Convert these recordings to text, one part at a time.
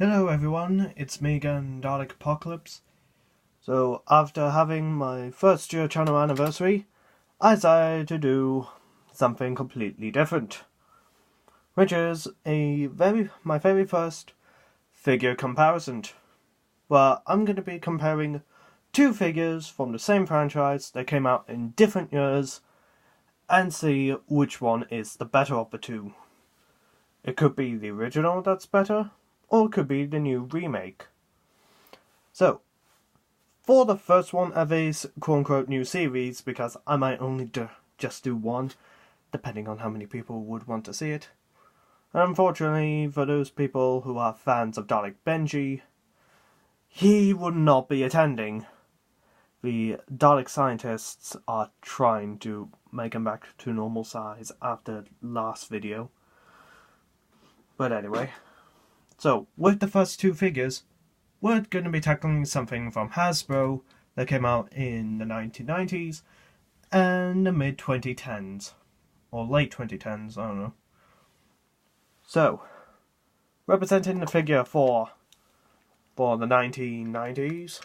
Hello everyone, it's me again, Dalek Apocalypse. So after having my first year channel anniversary, I decided to do something completely different, which is my very first figure comparison. Well, I'm going to be comparing two figures from the same franchise that came out in different years and see which one is the better of the two. It could be the original that's better, or it could be the new remake. So, for the first one of this quote-unquote new series, because I might only just do one, depending on how many people would want to see it. And unfortunately, for those people who are fans of Dalek Benji, he would not be attending. The Dalek scientists are trying to make him back to normal size after last video. But anyway. So, with the first two figures, we're going to be tackling something from Hasbro that came out in the 1990s and the mid-2010s. Or late 2010s, I don't know. So, representing the figure for the 1990s,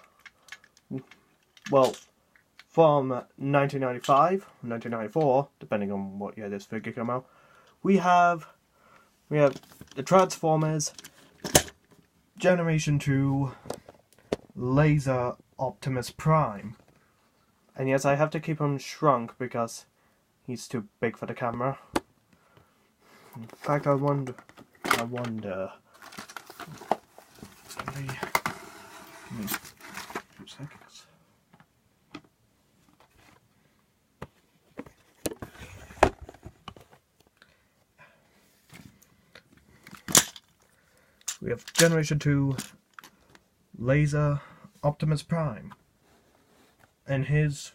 well, from 1995, 1994, depending on what year this figure came out, we have the Transformers Generation 2 Laser Optimus Prime. And yes, I have to keep him shrunk because he's too big for the camera. In fact, I wonder. Give me 2 seconds. We have Generation 2 Laser Optimus Prime. And his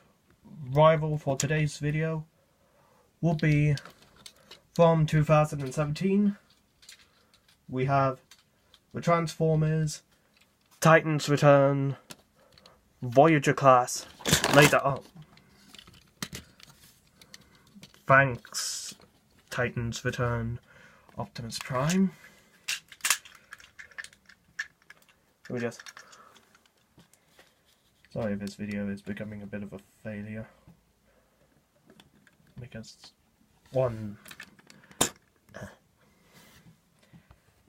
rival for today's video will be from 2017. We have the Transformers Titans Return Voyager class Thanks Titans Return Optimus Prime. Sorry if this video is becoming a bit of a failure. Because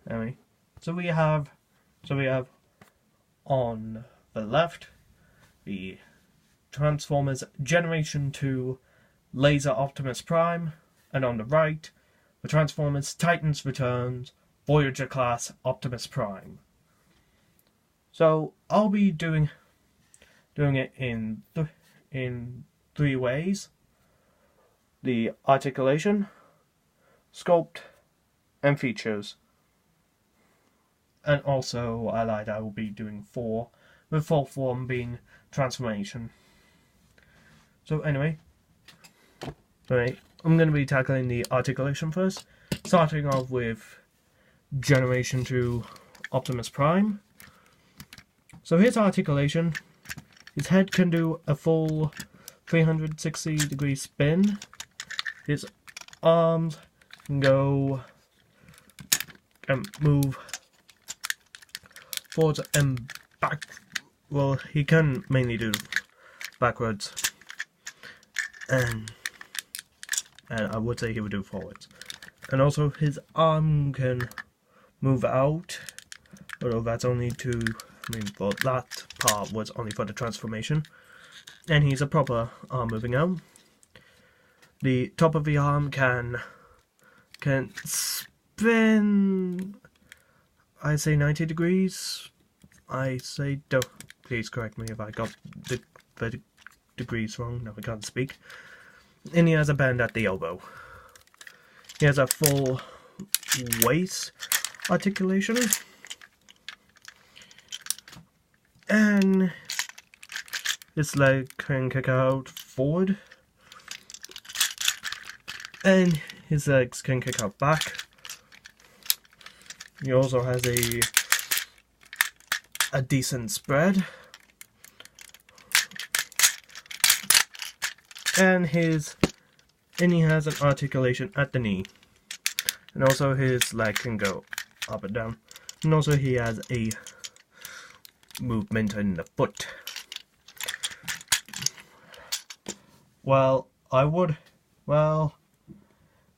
anyway, so we have on the left the Transformers Generation 2 Laser Optimus Prime, and on the right the Transformers Titans Returns Voyager class Optimus Prime. So I'll be doing it in 3 ways: the articulation, sculpt, and features. And also, I will be doing 4, with 4th one being transformation. So anyway, I'm going to be tackling the articulation first, starting off with Generation 2 Optimus Prime. So his articulation, his head can do a full 360-degree spin. His arms can go and move forwards and back. Well, he can mainly do backwards, and I would say he would do forwards. And also his arm can move out, although that's only but that part was only for the transformation. And he's a proper arm moving out. The top of the arm can spin, I say 90 degrees. Please correct me if I got the degrees wrong. No, I can't speak. And he has a bend at the elbow. He has a full waist articulation. And his leg can kick out forward. And his legs can kick out back. He also has a decent spread. And he has an articulation at the knee. And also his leg can go up and down. And also he has a movement in the foot. Well,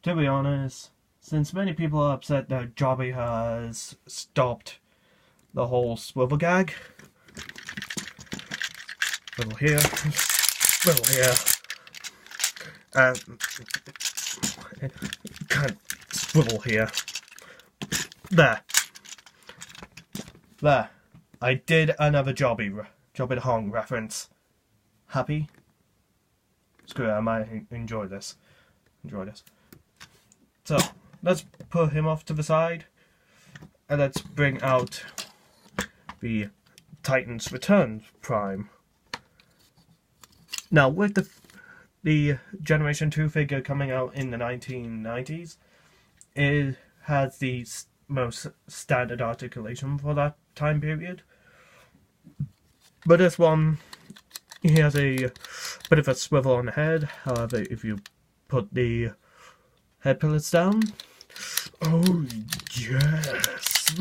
to be honest, since many people are upset that Jobby has stopped the whole swivel gag, swivel here, swivel here, can't swivel here. There. I did another Jobby the Hong reference. Happy? Screw it, I might enjoy this. So, let's put him off to the side, and let's bring out the Titan's Return Prime. Now, with the Generation 2 figure coming out in the 1990s, it has the most standard articulation for that time period. But this one, he has a bit of a swivel on the head. However, if you put the head pillars down, oh yes!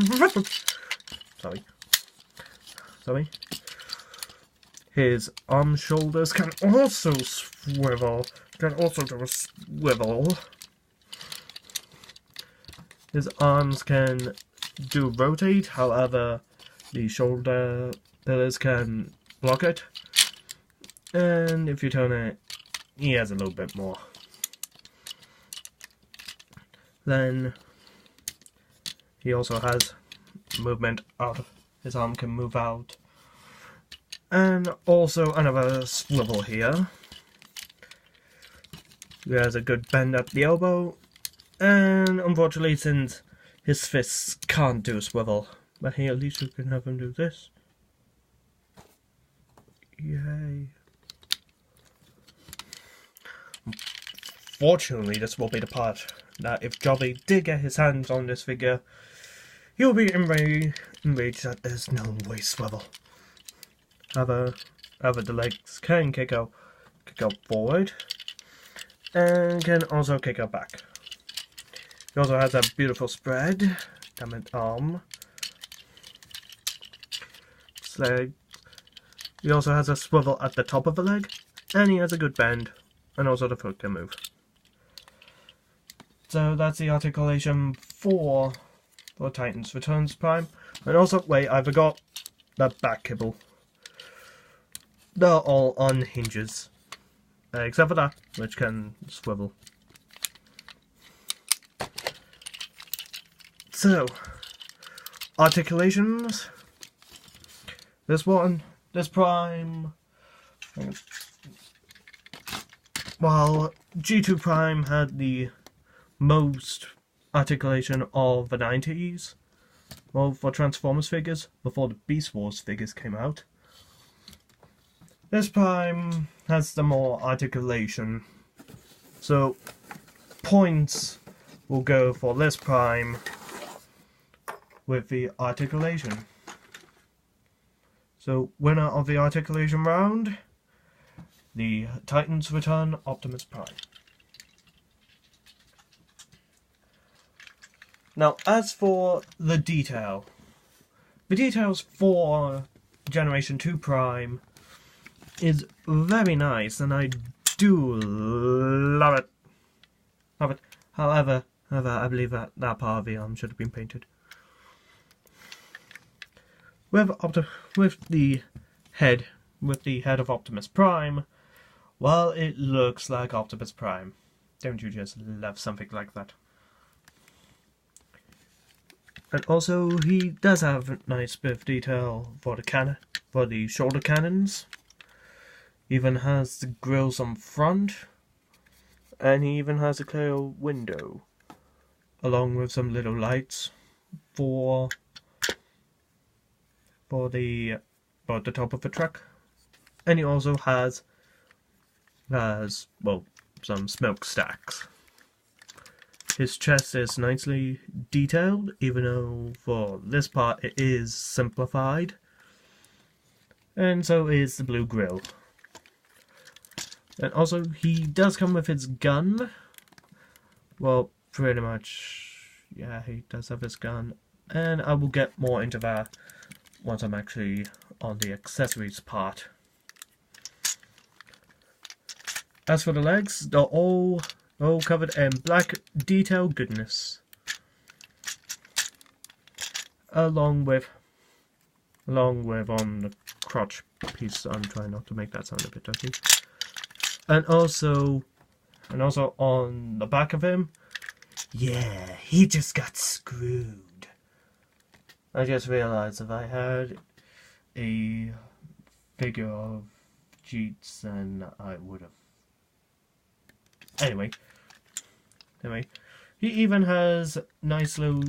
Sorry. His arm shoulders can also swivel. His arms can do rotate, however, the shoulder pillars can block it. And if you turn it, he has a little bit more. Then he also has movement out. His arm can move out. And also another swivel here. He has a good bend at the elbow. And unfortunately, since his fists can't do a swivel, but hey, at least you can have him do this. Yay. Fortunately, this will be the part that if Jobby did get his hands on this figure, he'll be enraged that there's no waist swivel. However, the legs can kick out forward, and can also kick out back. He also has a beautiful spread, arm, leg. He also has a swivel at the top of the leg, and he has a good bend, and also the foot can move. So that's the articulation for Titan's Returns Prime. And also, wait, I forgot that back kibble. They're all on hinges, except for that, which can swivel. So, articulations. This Prime. While G2 Prime had the most articulation of the 90s, well, for Transformers figures, before the Beast Wars figures came out, this Prime has the more articulation. So, points will go for this Prime with the articulation. So, winner of the articulation round, the Titan's Return Optimus Prime. Now, as for the details for Generation 2 Prime is very nice, and I do love it. However, I believe that part of the arm should have been painted. With the head of Optimus Prime, well, it looks like Optimus Prime. Don't you just love something like that? And also, he does have a nice bit of detail for the shoulder cannons. Even has the grills on front, and he even has a clear window, along with some little lights for the top of the truck. And he also has some smokestacks. His chest is nicely detailed, even though for this part it is simplified. And so is the blue grille. And also, he does come with his gun. Well, pretty much, yeah, he does have his gun. and I will get more into that once I'm actually on the accessories part. As for the legs, they're all covered in black detail goodness, along with on the crotch piece. I'm trying not to make that sound a bit dirty, and also on the back of him. Yeah, he just got screwed. I just realized if I had a figure of Jeets, then I would have. Anyway, he even has nice little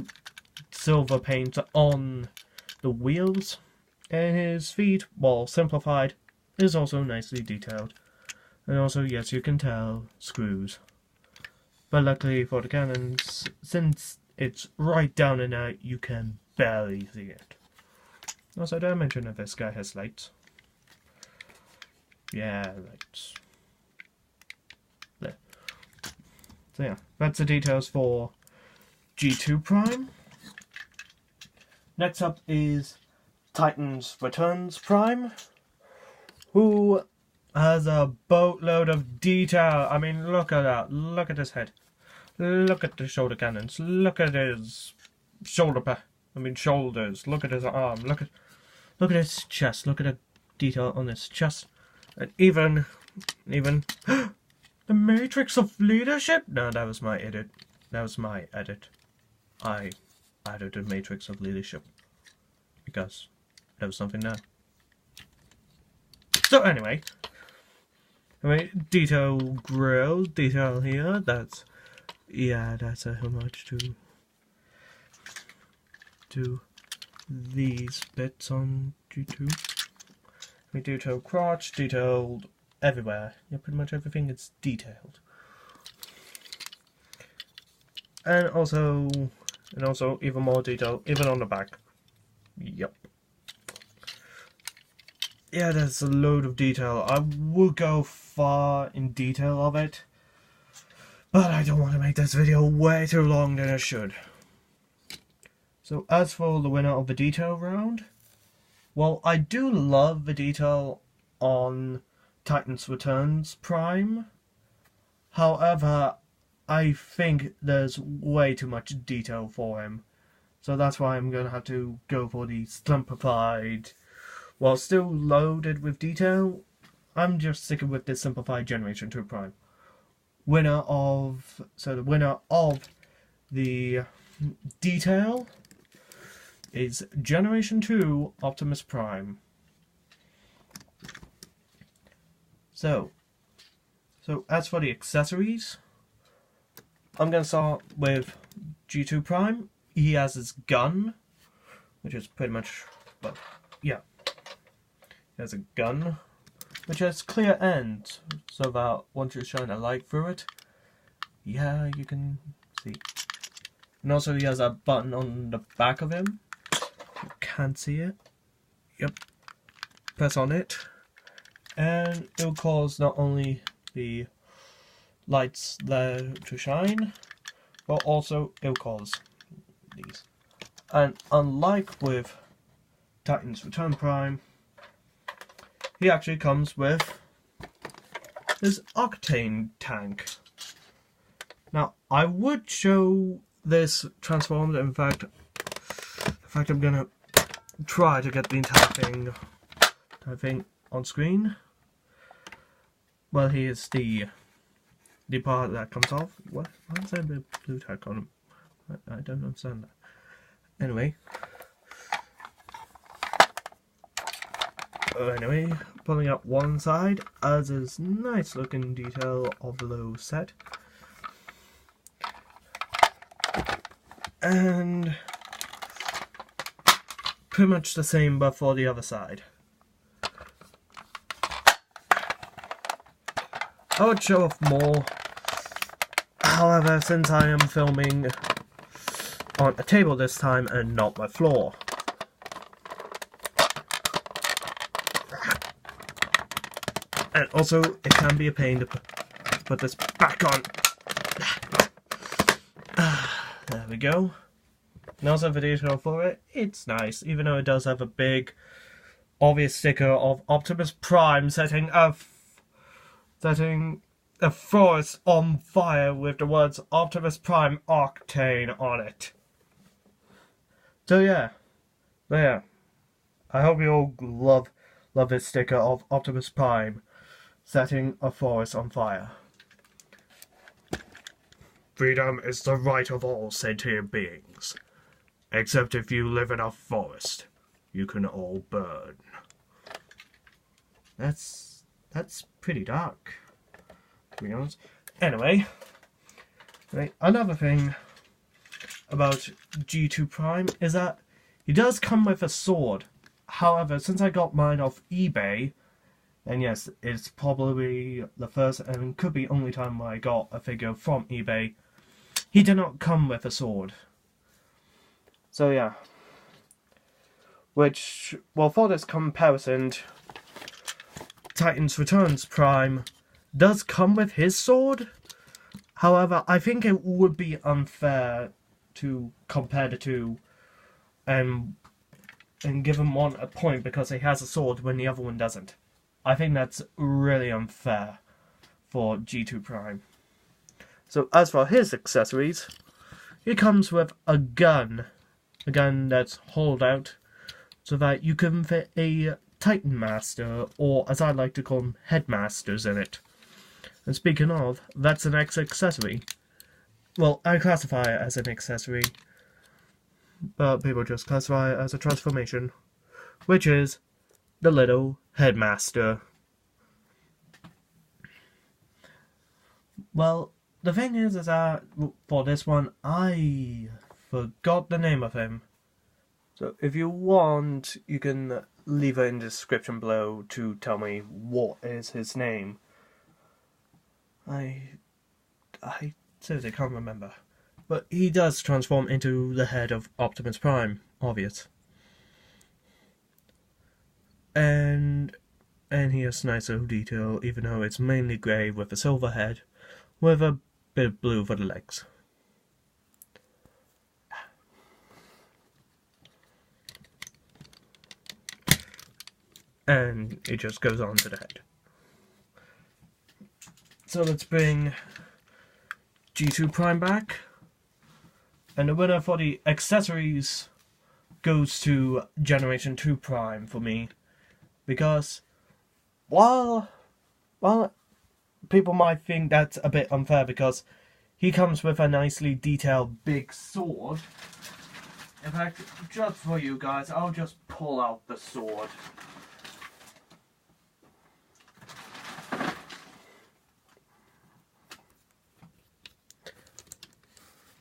silver paint on the wheels, and his feet, while simplified, is also nicely detailed. And also, yes, you can tell, screws. But luckily for the cannons, since it's right down in there, you can barely see it. Also, did I mention that this guy has lights? Yeah, lights. There. So yeah, that's the details for G2 Prime. Next up is Titans Returns Prime, who has a boatload of detail. I mean, look at that. Look at his head. Look at the shoulder cannons. Look at his shoulders. Look at his arm. Look at his chest. Look at the detail on his chest. And even the Matrix of Leadership. No, that was my edit. I added the Matrix of Leadership because there was something there. So anyway, detail grill, detail here. That's a homage to these bits on G2. Detailed crotch, detailed everywhere. Yeah, pretty much everything is detailed. And also even more detail, even on the back. Yep. Yeah, there's a load of detail. I will go far in detail of it, but I don't want to make this video way too long than it should. So as for the winner of the detail round, well, I do love the detail on Titans Returns Prime. However, I think there's way too much detail for him. So that's why I'm going to have to go for the simplified. While still loaded with detail, I'm just sticking with this simplified Generation 2 Prime. The winner of the detail is Generation 2 Optimus Prime. So as for the accessories, I'm going to start with G2 Prime. He has his gun, which is pretty much, well, yeah. He has a gun, which has clear ends, so that once you shine a light through it, yeah, you can see. And also he has a button on the back of him. You can't see it. Yep. Press on it, and it will cause not only the lights there to shine, but also it will cause these. And unlike with Titans Return Prime, he actually comes with his octane tank. Now, I would show this transformed. In fact, I'm gonna try to get the entire thing on screen. Well, here's the part that comes off. Why is there a blue tack on him? I don't understand that. Anyway, pulling up one side as this nice looking detail of the low set, and pretty much the same but for the other side. I would show off more, however, since I am filming on a table this time and not my floor. And also, it can be a pain to put this back on. There we go. And also the detail for it, it's nice, even though it does have a big, obvious sticker of Optimus Prime setting a forest on fire with the words Optimus Prime Octane on it. So yeah, there. I hope you all love this sticker of Optimus Prime setting a forest on fire. Freedom is the right of all sentient beings. Except if you live in a forest, you can all burn. That's pretty dark, to be honest. Anyway, another thing about G2 Prime is that he does come with a sword. However, since I got mine off eBay, and yes, it's probably the first and could be only time I got a figure from eBay, he did not come with a sword. So yeah. Which, well, for this comparison, Titans Returns Prime does come with his sword. However, I think it would be unfair to compare the two and give him one a point because he has a sword when the other one doesn't. I think that's really unfair for G2 Prime. So as for his accessories, he comes with a gun that's hauled out so that you can fit a Titan Master, or as I like to call them, Headmasters in it. And speaking of, that's an accessory. Well, I classify it as an accessory, but people just classify it as a transformation, which is the little Headmaster. Well, the thing is that for this one, I forgot the name of him. So if you want, you can leave it in the description below to tell me what is his name. I seriously can't remember. But he does transform into the head of Optimus Prime, obvious. And he has nice little detail, even though it's mainly grey with a silver head, with a bit of blue for the legs. And it just goes on to the head. So let's bring G2 Prime back. And the winner for the accessories goes to Generation 2 Prime for me. Because while people might think that's a bit unfair because he comes with a nicely detailed big sword. In fact, just for you guys, I'll just pull out the sword.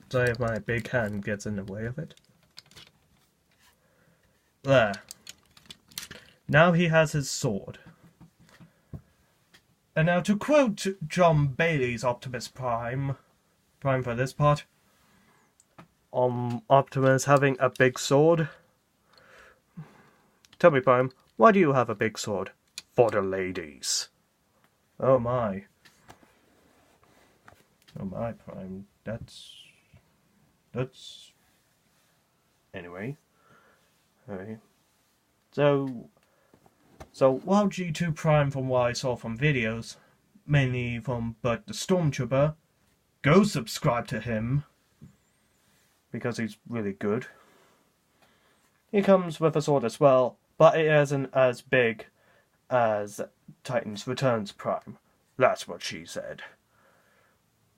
Sorry if my big hand gets in the way of it. There. Now he has his sword. And now to quote John Bailey's Optimus Prime for this part, Optimus having a big sword. Tell me, Prime, why do you have a big sword? For the ladies. Oh my. Oh my, Prime, that's... Anyway. Okay. So while G2 Prime, from what I saw from videos, mainly from Bert the Stormtrooper, go subscribe to him, because he's really good. He comes with a sword as well, but it isn't as big as Titans Returns Prime. That's what she said.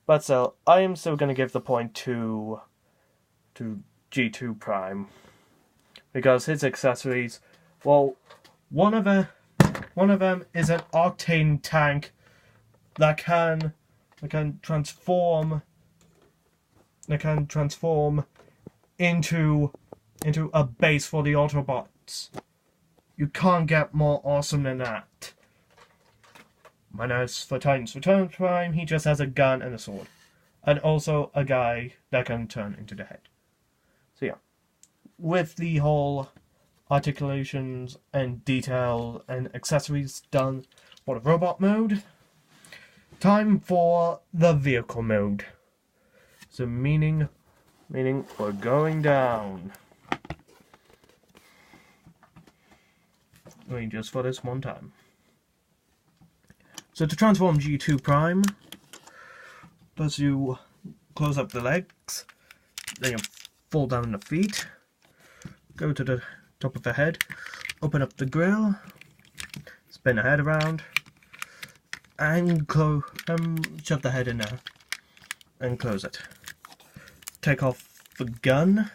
But still, I am still going to give the point to G2 Prime, because his accessories, well, one of them is an octane tank that can transform into a base for the Autobots. You can't get more awesome than that. And as for Titans Return Prime, he just has a gun and a sword, and also a guy that can turn into the head. So yeah, with the whole articulations and detail and accessories done for the robot mode, time for the vehicle mode. So meaning meaning we're going down. I mean, just for this one time. So to transform G2 Prime, first you close up the legs, then you fold down the feet, go to the top of the head, open up the grill, spin the head around, and shove the head in there, and close it. Take off the gun,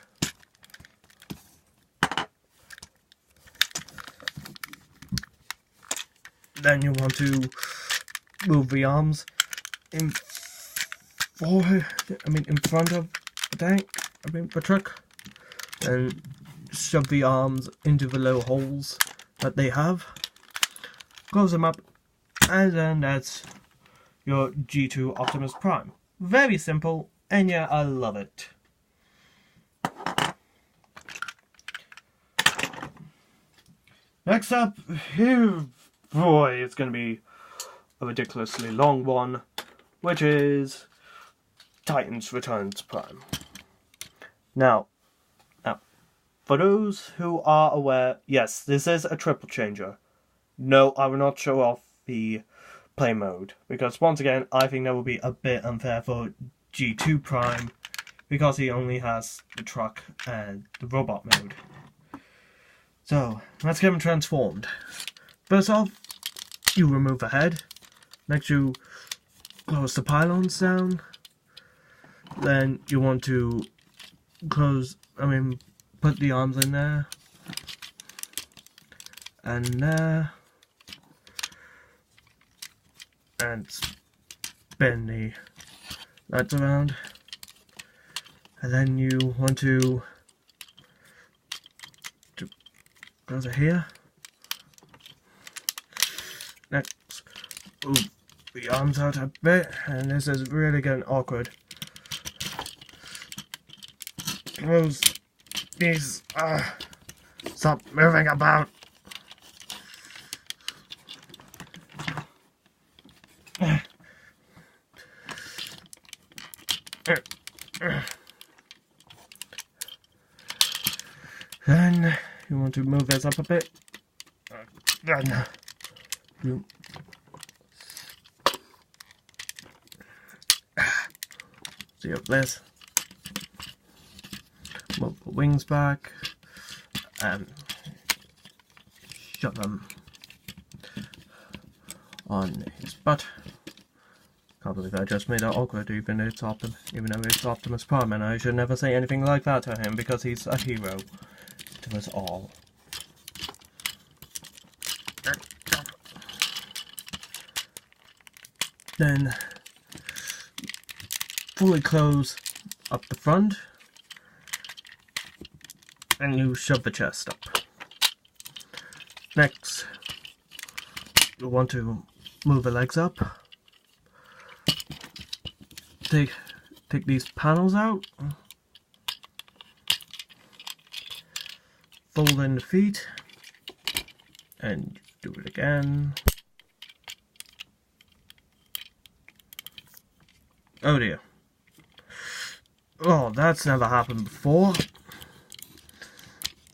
then you want to move the arms in front of the truck, and shove the arms into the little holes that they have, close them up, and then that's your G2 Optimus Prime. Very simple, and yeah, I love it. Next up, boy, it's going to be a ridiculously long one, which is Titans Returns Prime. Now, for those who are aware, yes, this is a triple changer. No, I will not show off the play mode, because once again, I think that would be a bit unfair for G2 Prime, because he only has the truck and the robot mode. So, let's get him transformed. First off, you remove the head. Next, you close the pylons down. Then you want to put the arms in there. And there. And spin the legs around. And then you want to close it here. Next, move the arms out a bit, and this is really getting awkward. Close these. Stop moving about. Then you want to move this up a bit. Then you see up this. Move the wings back and shove them on his butt. Can't believe I just made that awkward, even though it's Optimus Prime, and I should never say anything like that to him because he's a hero to us all. Then fully close up the front, and you shove the chest up. Next, you want to move the legs up. Take these panels out. Fold in the feet, and do it again. Oh dear. Oh, that's never happened before.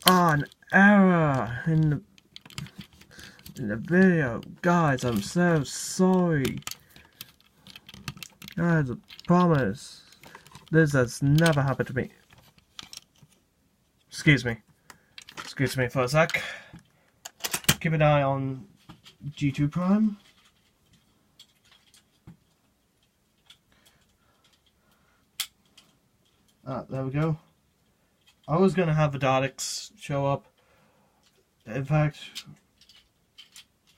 Ah, an error in the video. Guys, I'm so sorry. Guys, I promise. This has never happened to me. Excuse me for a sec. Keep an eye on G2 Prime. There we go. I was gonna have the Daleks show up. In fact,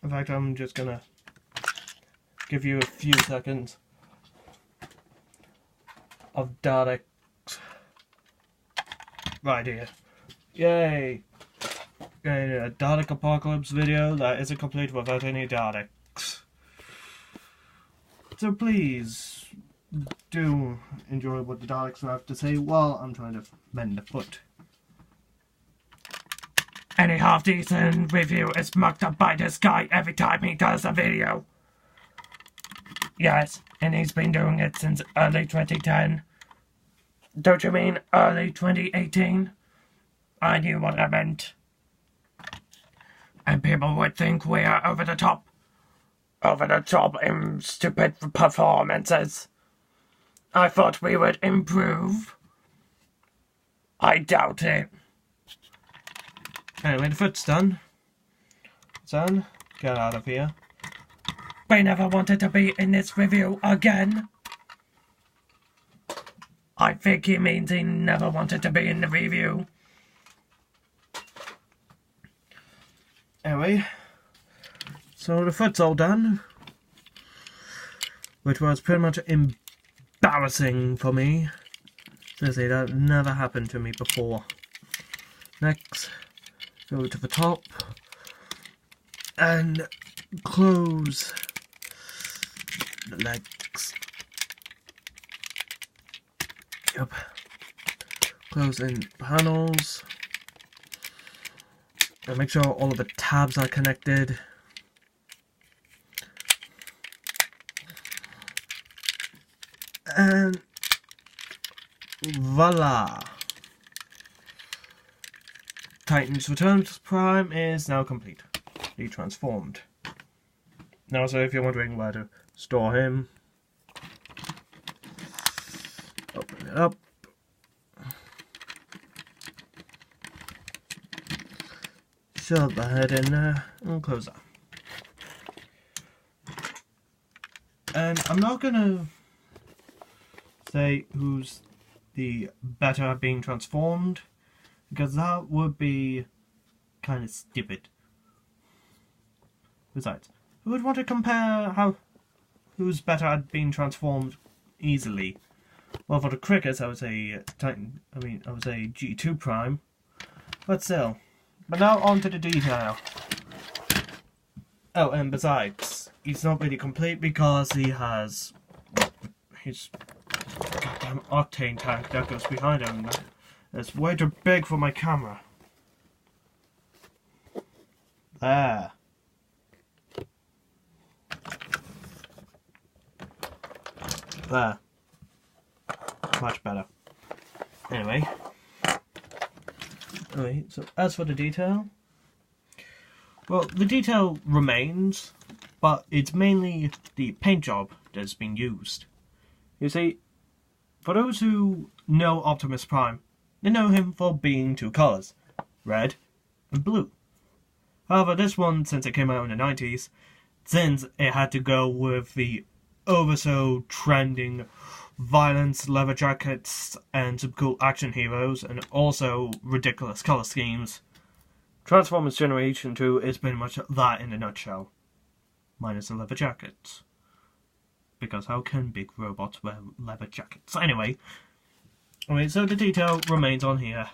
I'm just gonna give you a few seconds of Daleks right here. Yay! A Dalek Apocalypse video that isn't complete without any Daleks. So please do enjoy what the Daleks have to say while I'm trying to mend the foot. Any half-decent review is mucked up by this guy every time he does a video. Yes, and he's been doing it since early 2010. Don't you mean early 2018? I knew what I meant. And people would think we are over the top. Over the top in stupid performances. I thought we would improve. I doubt it. Anyway, the foot's done. Son, get out of here. We never wanted to be in this review again. I think he means he never wanted to be in the review. Anyway, so the foot's all done, which was pretty much embarrassing for me. Seriously, that never happened to me before. Next, go to the top and close the legs. Yep. Close in panels. And make sure all of the tabs are connected. And voila! Titan's Returns Prime is now complete. Transformed. Now, so if you're wondering where to store him, open it up. Shove the head in there and close that. And I'm not gonna say who's the better at being transformed, because that would be kind of stupid. Besides, who would want to compare who's better at being transformed easily? Well, for the crickets, I would say I would say G2 Prime, but still. But now on to the detail. Oh, and besides, he's not really complete because he has his goddamn octane tank that goes behind him. It's way too big for my camera. There. There. Much better. Anyway, so as for the detail, well, the detail remains, but it's mainly the paint job that's been used. You see, for those who know Optimus Prime, they know him for being two colours, red and blue. However, this one, since it came out in the 90s, since it had to go with the so trending violence, leather jackets, and some cool action heroes, and also ridiculous colour schemes, Transformers Generation 2 is pretty much that in a nutshell. Minus the leather jackets. Because how can big robots wear leather jackets? Anyway, so the detail remains on here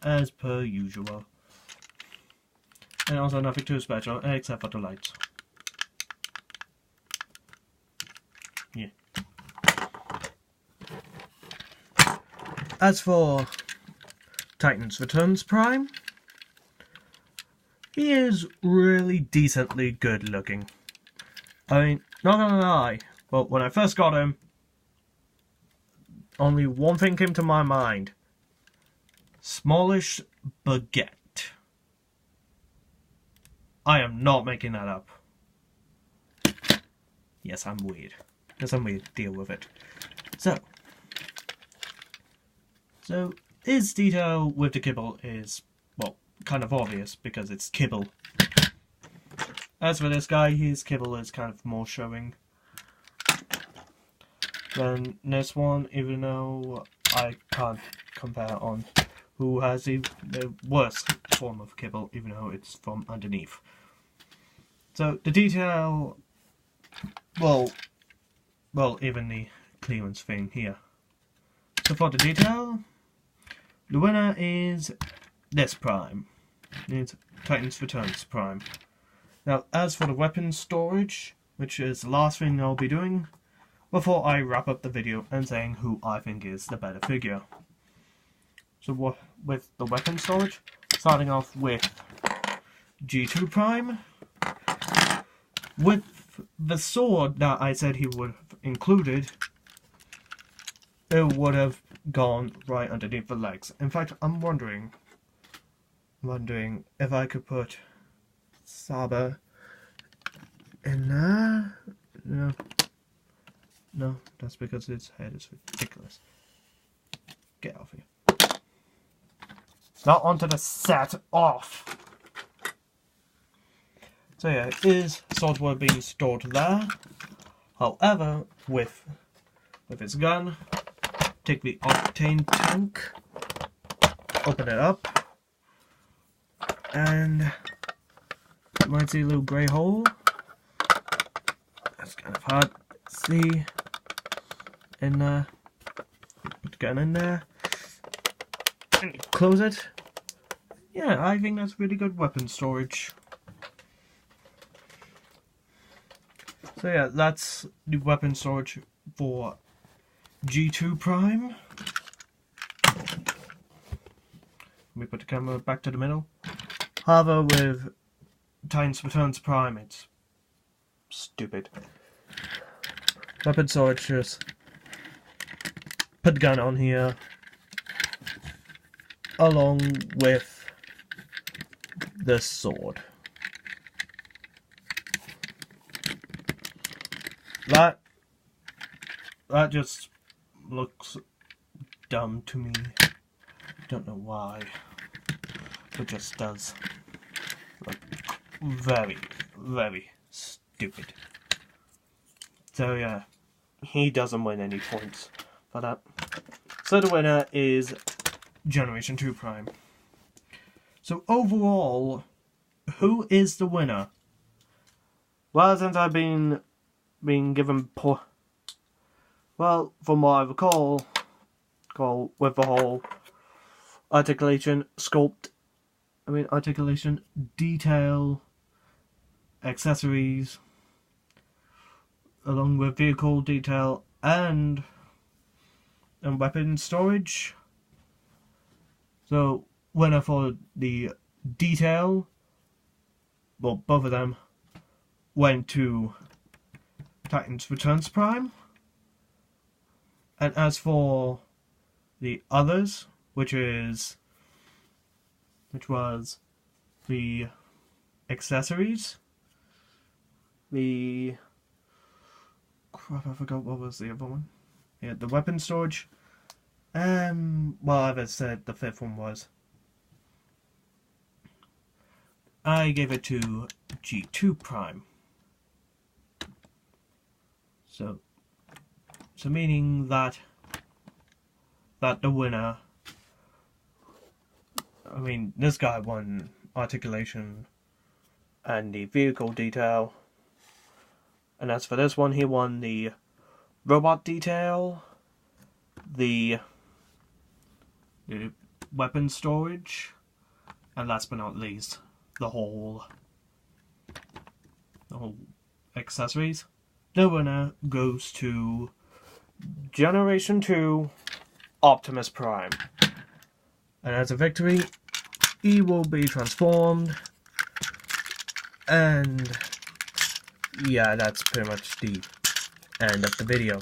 as per usual. And also nothing too special, except for the lights. Yeah. As for Titan's Returns Prime, he is really decently good looking. I mean, not gonna lie, but when I first got him, only one thing came to my mind. Smallish baguette. I am not making that up. Yes, I'm weird. Yes, I'm weird. Deal with it. So his detail with the kibble is, well, kind of obvious because it's kibble. As for this guy, his kibble is kind of more showing than this one, even though I can't compare on who has the worst form of kibble, even though it's from underneath. So the detail, well, even the clearance thing here. So for the detail, the winner is this Prime. It's Titan's Returns Prime. Now, as for the weapon storage, which is the last thing I'll be doing before I wrap up the video and saying who I think is the better figure. So with the weapon storage, starting off with G2 Prime, with the sword that I said he would have included, it would have gone right underneath the legs. In fact, I'm wondering if I could put Saba in there. No, that's because its head is ridiculous. Get off here. Not onto the set. Off. So yeah, it is sort of being stored there. However, with its gun, take the octane tank, open it up, and you might see a little grey hole. That's kind of hard to see. In there, put the gun in there, and close it. Yeah, I think that's really good weapon storage. So yeah, that's the weapon storage for G2 Prime. Let me put the camera back to the middle. However, with Titan's Returns Prime, it's stupid. Weapon storage, just put the gun on here, along with the sword. That just looks dumb to me. Don't know why. It just does look very, very stupid. So yeah, he doesn't win any points for that. So the winner is Generation 2 Prime. So overall, who is the winner? Well, since I've been given well, from what I recall, with the whole articulation, detail, accessories, along with vehicle detail and weapon storage. So, winner for the detail, well, both of them went to Titan's Returns Prime. And as for the others, which was the accessories, crap, I forgot what was the other one. Yeah, the weapon storage. Well, as I said, the fifth one was. I gave it to G2 Prime. So meaning that the winner, I mean, this guy won articulation and the vehicle detail, and as for this one, he won the robot detail, the weapon storage, and last but not least, the whole accessories. The winner goes to Generation 2 Optimus Prime. And as a victory, he will be transformed. And yeah, that's pretty much the end of the video.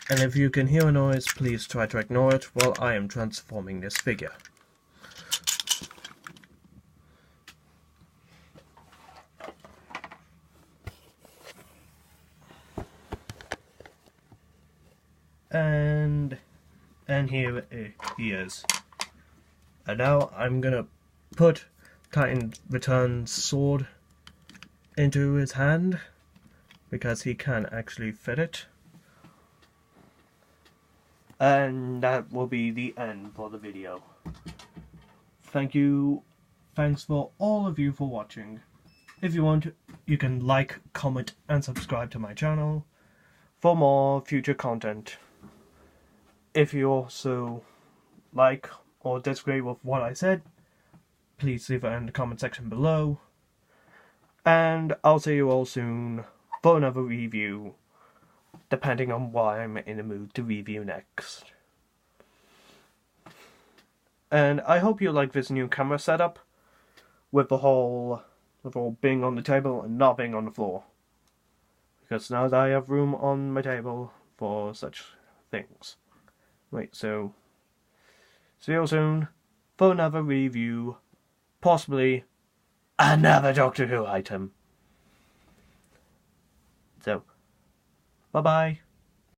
And if you can hear a noise, please try to ignore it while I am transforming this figure. And here he is. And now I'm gonna put Titan Returns sword into his hand, because he can actually fit it. And that will be the end for the video. Thanks for all of you for watching. If you want, you can like, comment and subscribe to my channel for more future content. If you also like or disagree with what I said, please leave it in the comment section below. And I'll see you all soon for another review, depending on what I'm in the mood to review next. And I hope you like this new camera setup, with the whole being on the table and not being on the floor. Because now that I have room on my table, for such things. Right, so see you soon for another review, possibly another Doctor Who item. So, bye-bye.